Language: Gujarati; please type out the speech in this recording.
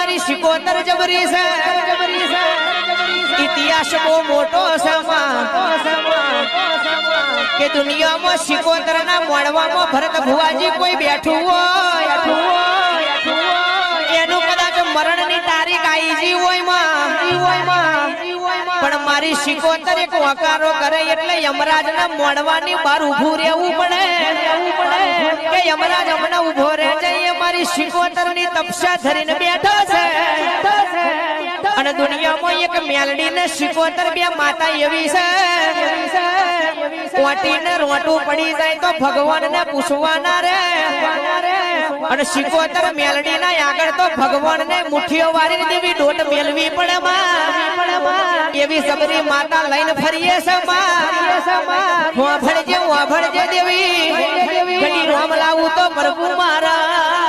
મારી શિકોતર જબરી છે ઇતિહાસ બહુ મોટો છે કે દુનિયામાં શિકોતર ના મોડવામાં ભરત ભુવાજી કોઈ બેઠું હોય એનું કદાચ મરણ ની તારીખ આવી જી હોય પણ મારી શિકોતર એક વકારો કરે એટલે યમરાજ ના મોડવાની બહાર ઉભું રહેવું પડે કે યમરાજ હમણાં ઉભો રહે છે મારી શિકોતર ની તપસ્યા ધરીને બેઠો છે અને દુનિયામાં એક મેલડી ને શિકોતર બે માતા એવી છે કોટીને રોટું પડી જાય તો ભગવાન ને પૂછવાના રે અને શિકોતર મેલડી ના આગળ તો ભગવાન ને મુઠ્ઠીઓ વાળી દેવી દોટ મેલવી પડે એવી સબરી માતા લઈને ફરીએ છે વાભળજે દેવી ઘડી રોમ લાવું તો પ્રભુ મારા